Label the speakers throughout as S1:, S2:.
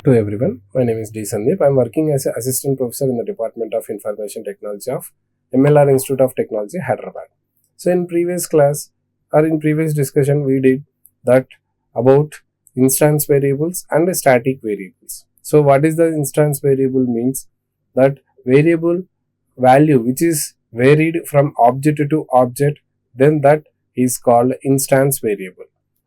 S1: to everyone. My name is D. Sandeep. I am working as an assistant professor in the Department of Information Technology of MLR Institute of Technology, Hyderabad. So in previous class or in previous discussion, we did that about instance variables and static variables. So what is the instance variable means? That variable value which is varied from object to object, then that is called instance variable.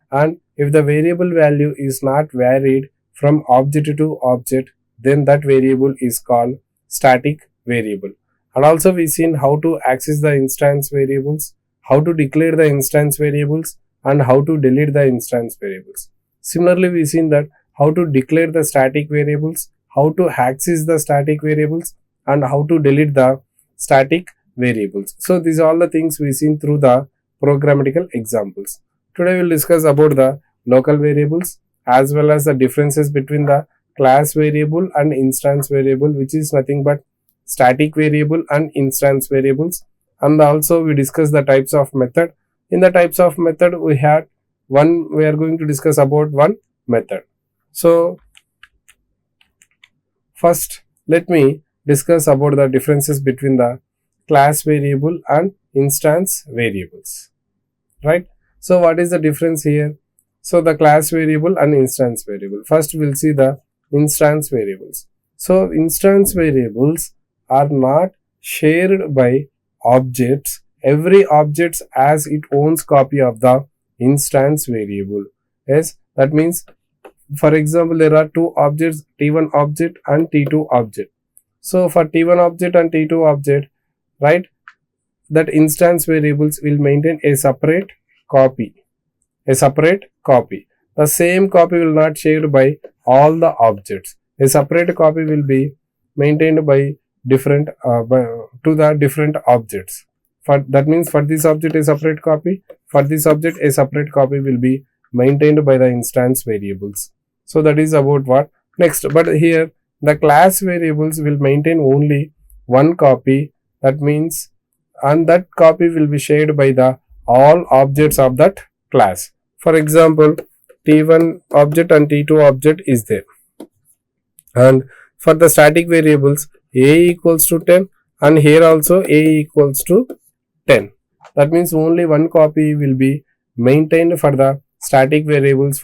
S1: And if the variable value is not varied from object to object, then that variable is called static variable. And also we seen how to access the instance variables, how to declare the instance variables, and how to delete the instance variables. Similarly, we seen that how to declare the static variables, how to access the static variables, and how to delete the static variables. So these are all the things we seen through the programmatical examples. Today we will discuss about the local variables as well as the differences between the class variable and instance variable, which is nothing but static variable and instance variables. And also we discuss the types of method. In the types of method we are going to discuss about one method. So first let me discuss about the differences between the class variable and instance variables, right? So what is the difference here? So the class variable and instance variable. First we'll see the instance variables. So instance variables are not shared by objects. Every object has its own copy of the instance variable. Yes, that means for example there are two objects, T1 object and T2 object. So for T1 object and T2 object, right, that instance variables will maintain a separate copy. The same copy will not shared by all the objects. A separate copy will be maintained by different objects. That means for this object a separate copy, for this object a separate copy will be maintained by the instance variables. So that is about what next. But here the class variables will maintain only one copy. That means, and that copy will be shared by the all objects of that class. For example, T1 object and T2 object is there. And for the static variables, A equals to 10 and here also A equals to 10. That means only one copy will be maintained for the static variables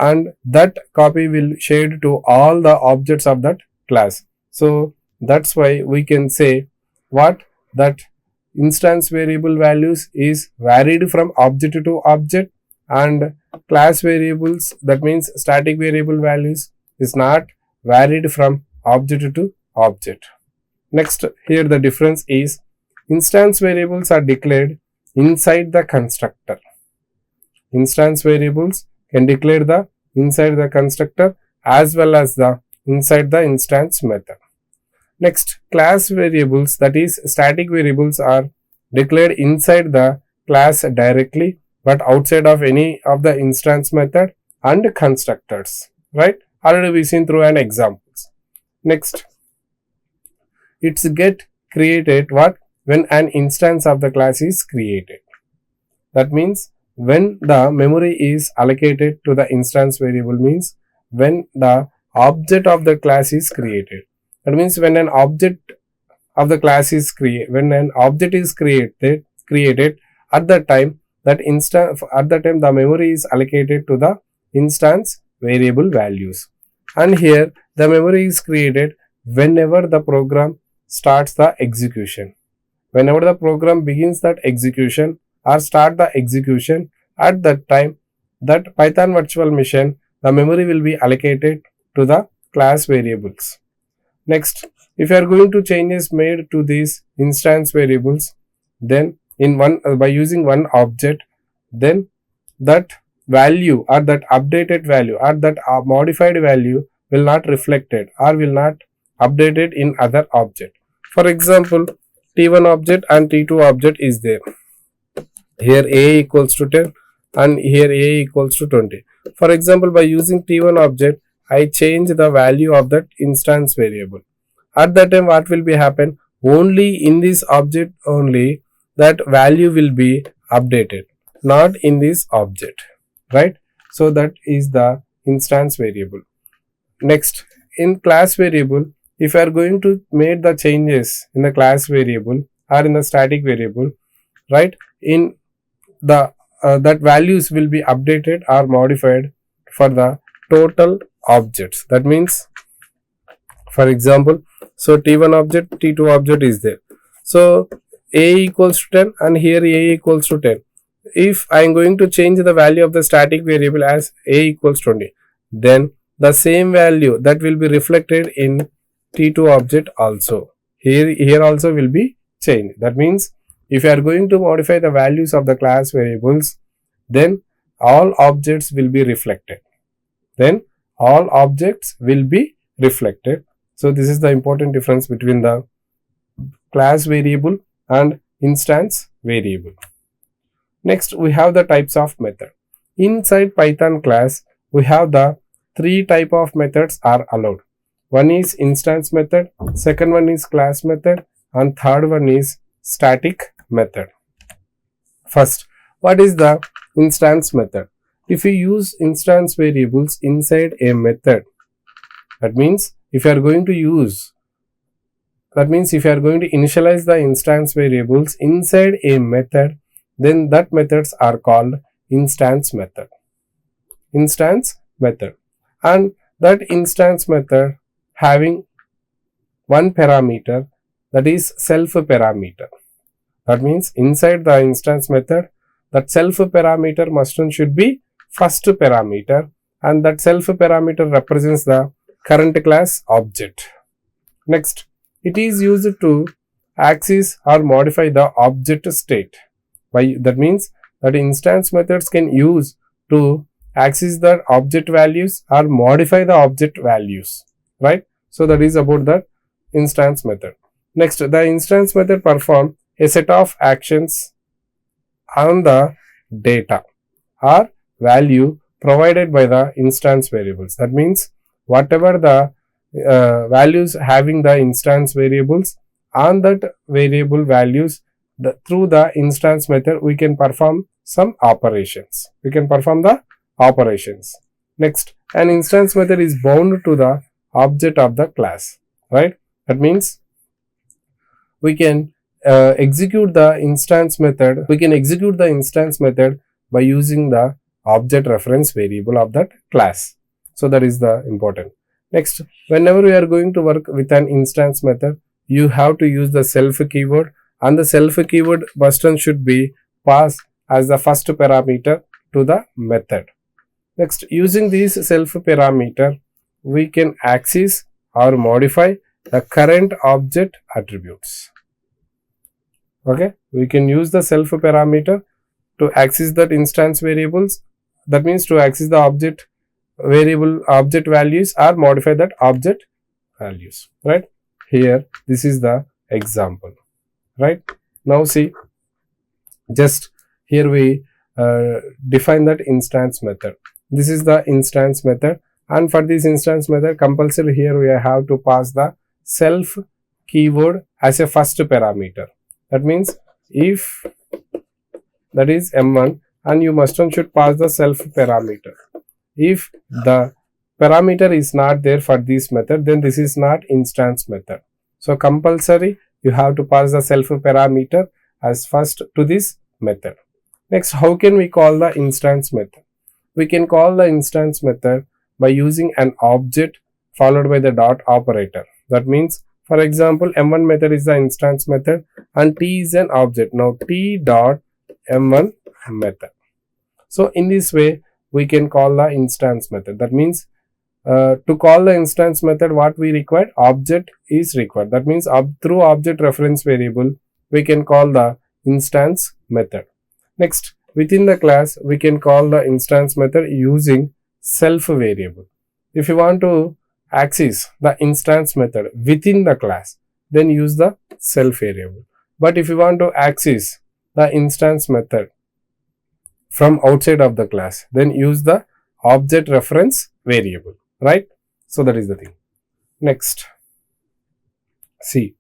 S1: and that copy will shared to all the objects of that class. So that's why we can say what that instance variable values is varied from object to object, and class variables, that means static variable values, is not varied from object to object. Next, here the difference is instance variables are declared inside the constructor. Instance variables can declare the inside the constructor as well as the inside the instance method. Next, class variables, that is static variables, are declared inside the class directly but outside of any of the instance method and constructors, right? Already we seen through an examples. Next, it's get created what? When an instance of the class is created. That means when the memory is allocated to the instance variable, means when the object of the class is created. That means when an object of the class is created, at that time the memory is allocated to the instance variable values. And here the memory is created whenever the program starts the execution. Whenever the program begins that execution or start the execution, at that time that Python virtual machine, the memory will be allocated to the class variables. Next, if you are going to changes made to these instance variables, then by using one object, then that value or that updated value or that modified value will not reflected or will not updated in other object. For example, T1 object and T2 object is there. Here A equals to 10 and here A equals to 20. For example, by using T1 object, I change the value of that instance variable. At that time what will be happen? Only in this object only that value will be updated, not in this object, right? So that is the instance variable. next, in class variable, if you are going to make the changes in the class variable or in the static variable, right, in the that values will be updated or modified for the total objects. That means, for example, so t1 object, t2 object is there, so a equals to 10 and here a equals to 10. If I am going to change the value of the static variable as a equals 20, then the same value that will be reflected in t2 object also, here also will be changed. That means, if you are going to modify the values of the class variables, then all objects will be reflected. Then all objects will be reflected. So this is the important difference between the class variable and instance variable. Next, we have the types of method. Inside Python class, we have the three type of methods are allowed. One is instance method, second one is class method, and third one is static method. First, what is the instance method? If you use instance variables inside a method, that means if you are going to initialize the instance variables inside a method, then that methods are called instance method. And that instance method having one parameter, that is self parameter. That means inside the instance method, that self parameter must and should be first parameter, and that self parameter represents the current class object. Next, it is used to access or modify the object state. That means that instance methods can use to access the object values or modify the object values, right? So that is about the instance method. Next, the instance method perform a set of actions on the data or value provided by the instance variables. That means whatever the values having the instance variables, on that variable values, through the instance method we can perform some operations. Next, an instance method is bound to the object of the class, right? That means we can execute the instance method by using the object reference variable of that class. So that is the important. Next, whenever we are going to work with an instance method, you have to use the self keyword, and the self keyword must and should be passed as the first parameter to the method. Next, using this self parameter, we can access or modify the current object attributes. Okay, we can use the self parameter to access that instance variables. That means to access the object values or modify that object values, right? Here, this is the example, right? Now see, just here we define that instance method. This is the instance method, and for this instance method, compulsory here we have to pass the self keyword as a first parameter. That means if that is m1, and you must and should pass the self parameter. If the parameter is not there for this method, then this is not instance method. So compulsory you have to pass the self parameter as first to this method. Next, how can we call the instance method? We can call the instance method by using an object followed by the dot operator. That means, for example, m1 method is the instance method and t is an object. Now t dot m1 method. So in this way we can call the instance method. That means to call the instance method, what we require? Object is required. That means through object reference variable we can call the instance method. Next, within the class we can call the instance method using self variable. If you want to access the instance method within the class, then use the self variable. But if you want to access the instance method from outside of the class, then use the object reference variable, right? So that is the thing. Next, see,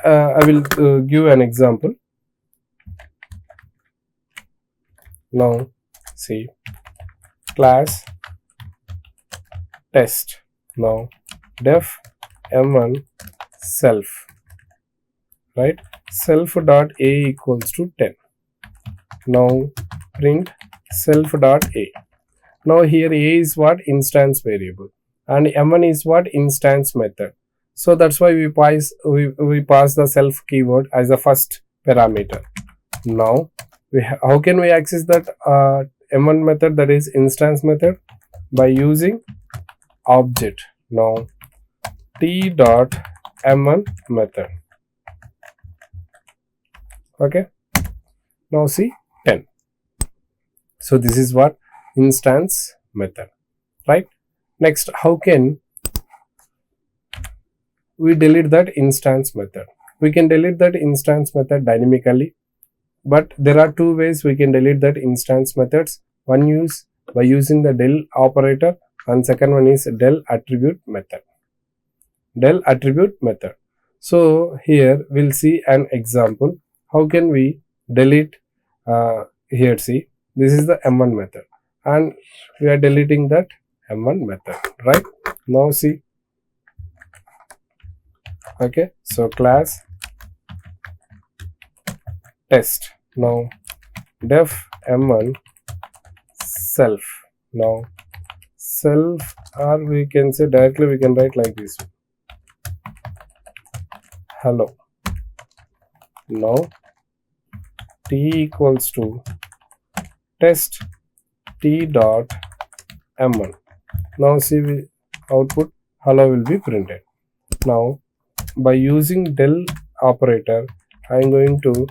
S1: I will give an example. Now see, class test. Now def m1 self, right? Self dot a equals to 10. Now print self dot a. Now here a is what? Instance variable, and m1 is what? Instance method. So that's why we pass the self keyword as the first parameter. Now how can we access that m1 method, that is instance method? By using object. Now t dot m1 method. Okay, now see 10. So this is what? Instance method, right? Next, how can we delete that instance method? We can delete that instance method dynamically, but there are two ways we can delete that instance methods. One is by using the del operator, and second one is del attribute method. Del attribute method. So here we'll see an example. How can we delete? Here see, this is the m1 method, and we are deleting that m1 method, right? Now see, okay, so class test. Now def m1 self. Now self, or we can say directly, we can write like this, hello. Now t equals to test t dot m1. Now see, we output hello will be printed. Now by using del operator, I am going to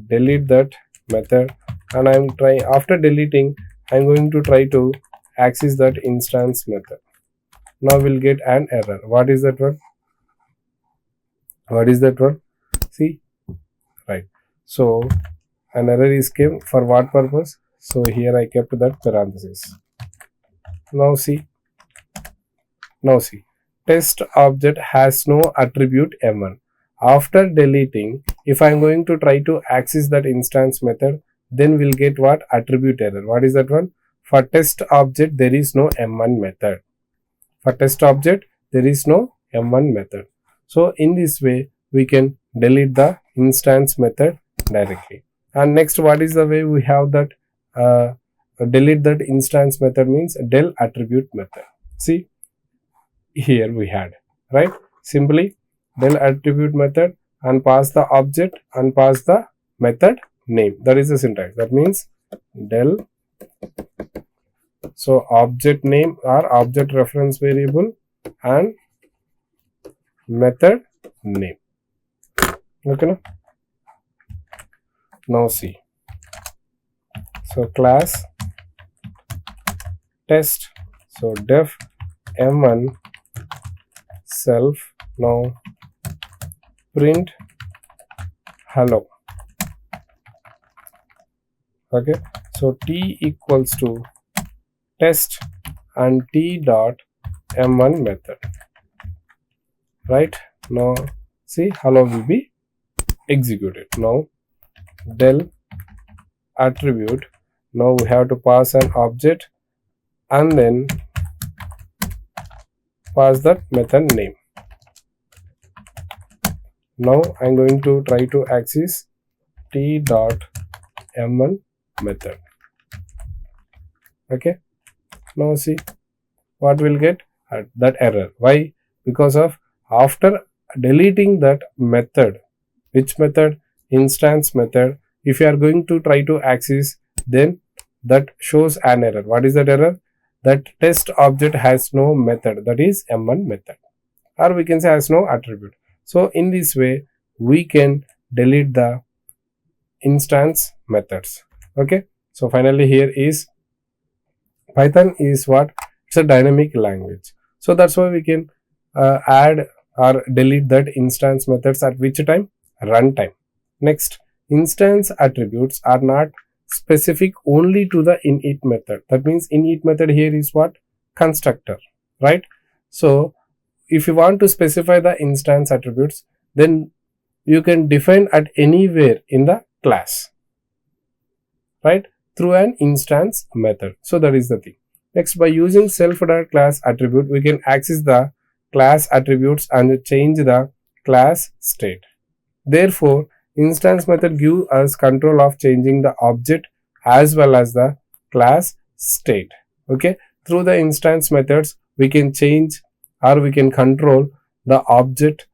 S1: delete that method, and I am trying, after deleting, I am going to try to access that instance method. Now we'll get an error. What is that one? What is that one? See, right? So an error is came. For what purpose? So here I kept that parenthesis. Now see, test object has no attribute m1. After deleting, if I am going to try to access that instance method, then we'll get what? Attribute error. What is that one? For test object, there is no m1 method. For test object, there is no m1 method. So in this way, we can delete the instance method directly. And next, what is the way we have that delete that instance method? Means del attribute method. See, here we had, right? Simply del attribute method, and pass the object and pass the method name. That is the syntax. That means del, so object name or object reference variable and method name. Okay, now see, so class test, so def m1 self. Now print hello. Okay, so t equals to test and t dot m1 method, right? Now see, hello will be executed. Now del attribute, now we have to pass an object and then pass that method name. Now I am going to try to access t dot m1 method. Okay, now see what we'll get, that error. Why? Because of after deleting that method. Which method? Instance method. If you are going to try to access, then that shows an error. What is that error? That test object has no method, that is m1 method, or we can say has no attribute. So in this way we can delete the instance methods. Okay, so finally here is Python is what? It's a dynamic language. So that's why we can add or delete that instance methods at which time? Runtime. Next, instance attributes are not specific only to the init method. That means init method here is what? Constructor, right? So if you want to specify the instance attributes, then you can define at anywhere in the class, right? Through an instance method. So that is the thing. Next, by using self.class attribute, we can access the class attributes and change the class state. Therefore, instance method give us control of changing the object as well as the class state. Okay, through the instance methods, we can change or we can control the object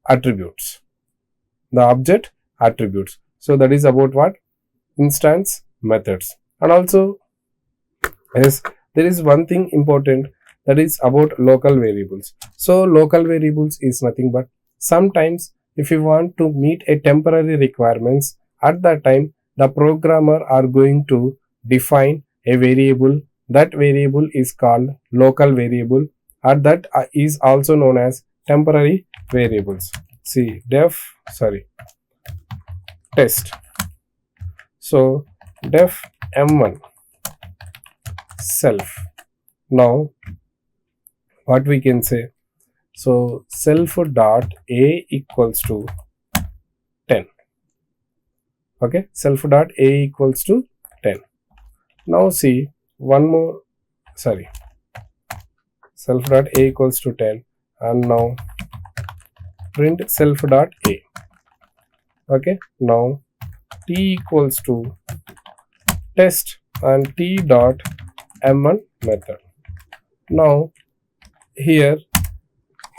S1: attributes. The object attributes. So that is about what? Instance methods. And also, yes, there is one thing important, that is about local variables. So local variables is nothing but sometimes if you want to meet a temporary requirements, at that time the programmer are going to define a variable. That variable is called local variable, and that is also known as temporary variables. See test. So def m1 self. Now what we can say, so self dot a equals to 10. Okay, self dot a equals to 10. Now see one more, self dot a equals to 10, and now print self dot a. Okay, now t equals to test and t dot m1 method. Now here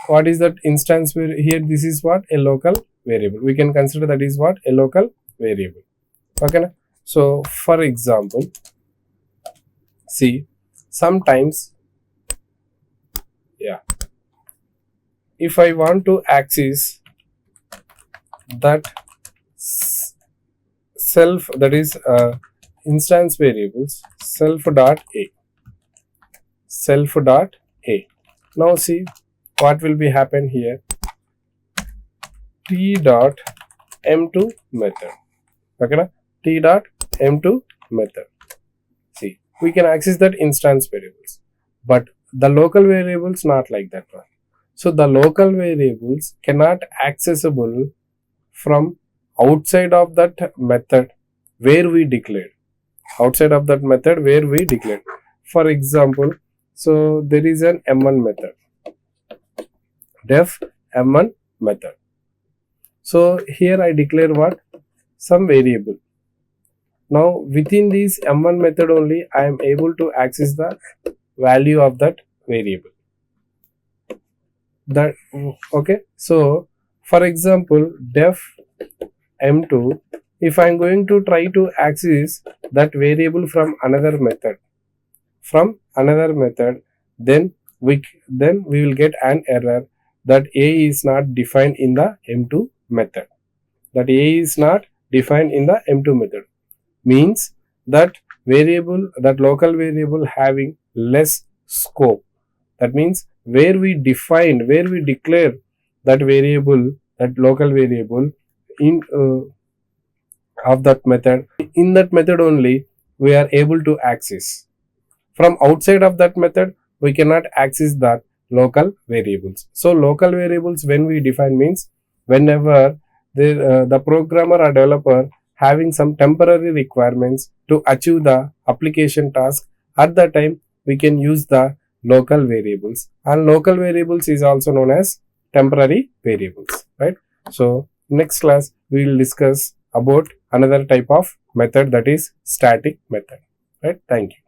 S1: what is that instance where here this is what? A local variable. We can consider that is what? A local variable. Okay, so for example, see sometimes, yeah, if I want to access that self, that is instance variables self dot a. Now see what will be happen here, t dot m2 method. Okay, na? T dot m2 method. See, we can access that instance variables, but the local variables not like that one. So the local variables cannot accessible from outside of that method where we declared. Outside of that method where we declared. For example, so there is an m1 method, def m1 method. So here I declare what? Some variable. Now within this m1 method only I am able to access the value of that variable. That okay. So for example, def m2, if I am going to try to access that variable from another method, then we will get an error that a is not defined in the m2 method. That a is not defined in the m2 method means that variable, that local variable having less scope. That means where we declare that variable, that local variable in of that method, in that method only we are able to access. From outside of that method we cannot access that local variables. So local variables when we define means whenever the programmer or developer having some temporary requirements to achieve the application task, at that time we can use the local variables, and local variables is also known as temporary variables, right? So next class we will discuss about another type of method, that is static method, right? Thank you.